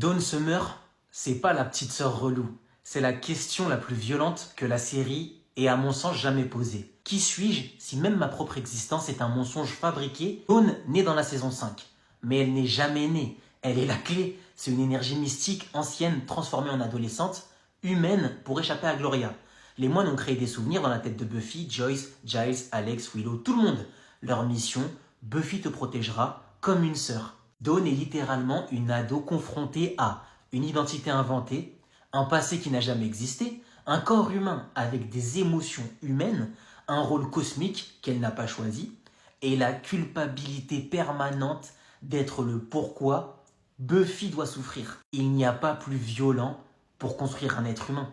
Dawn Summer, c'est pas la petite sœur relou. C'est la question la plus violente que la série ait à mon sens jamais posée. Qui suis-je si même ma propre existence est un mensonge fabriqué? Dawn naît dans la saison 5, mais elle n'est jamais née. Elle est la clé. C'est une énergie mystique ancienne transformée en adolescente, humaine pour échapper à Gloria. Les moines ont créé des souvenirs dans la tête de Buffy, Joyce, Giles, Alex, Willow, tout le monde. Leur mission, Buffy te protégera comme une sœur. Dawn est littéralement une ado confrontée à une identité inventée, un passé qui n'a jamais existé, un corps humain avec des émotions humaines, un rôle cosmique qu'elle n'a pas choisi, et la culpabilité permanente d'être le pourquoi Buffy doit souffrir. Il n'y a pas plus violent pour construire un être humain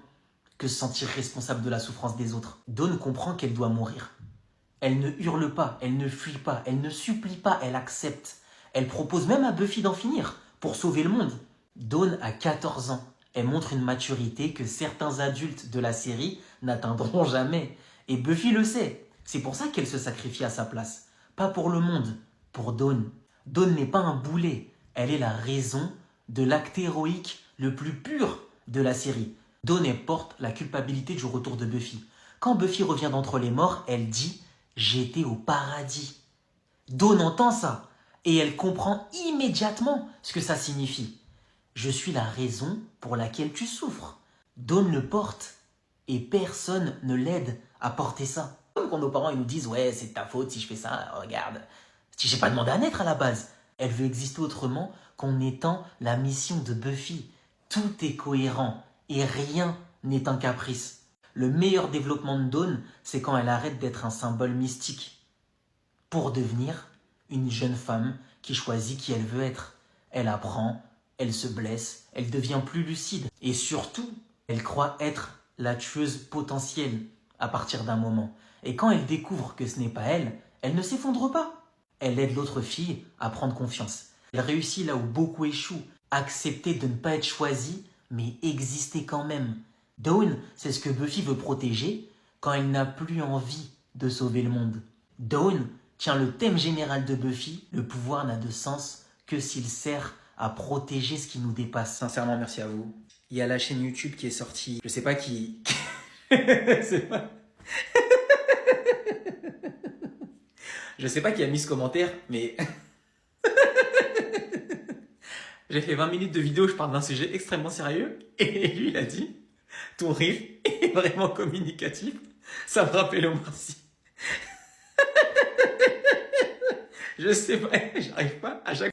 que se sentir responsable de la souffrance des autres. Dawn comprend qu'elle doit mourir. Elle ne hurle pas, elle ne fuit pas, elle ne supplie pas, elle accepte. Elle propose même à Buffy d'en finir pour sauver le monde. Dawn a 14 ans. Elle montre une maturité que certains adultes de la série n'atteindront jamais. Et Buffy le sait. C'est pour ça qu'elle se sacrifie à sa place. Pas pour le monde, pour Dawn. Dawn n'est pas un boulet. Elle est la raison de l'acte héroïque le plus pur de la série. Dawn porte la culpabilité du retour de Buffy. Quand Buffy revient d'entre les morts, elle dit « J'étais au paradis ». Dawn entend ça et elle comprend immédiatement ce que ça signifie. Je suis la raison pour laquelle tu souffres. Dawn le porte et personne ne l'aide à porter ça. Comme quand nos parents ils nous disent « Ouais, c'est de ta faute si je fais ça, regarde. Si j'ai pas demandé à naître à la base. » Elle veut exister autrement qu'en étant la mission de Buffy. Tout est cohérent et rien n'est un caprice. Le meilleur développement de Dawn, c'est quand elle arrête d'être un symbole mystique pour devenir une jeune femme qui choisit qui elle veut être. Elle apprend, elle se blesse, elle devient plus lucide. Et surtout, elle croit être la tueuse potentielle à partir d'un moment. Et quand elle découvre que ce n'est pas elle, elle ne s'effondre pas. Elle aide l'autre fille à prendre confiance. Elle réussit là où beaucoup échouent. Accepter de ne pas être choisie, mais exister quand même. Dawn, c'est ce que Buffy veut protéger quand elle n'a plus envie de sauver le monde. Dawn tient le thème général de Buffy, le pouvoir n'a de sens que s'il sert à protéger ce qui nous dépasse. Sincèrement, merci à vous. Il y a la chaîne YouTube qui est sortie. Je sais pas qui... C'est pas... Je sais pas qui a mis ce commentaire, mais... J'ai fait 20 minutes de vidéo, je parle d'un sujet extrêmement sérieux, et lui, il a dit « Ton rire est vraiment communicatif, ça me rappelle Omar Sy. » Je sais pas, j'arrive pas à chaque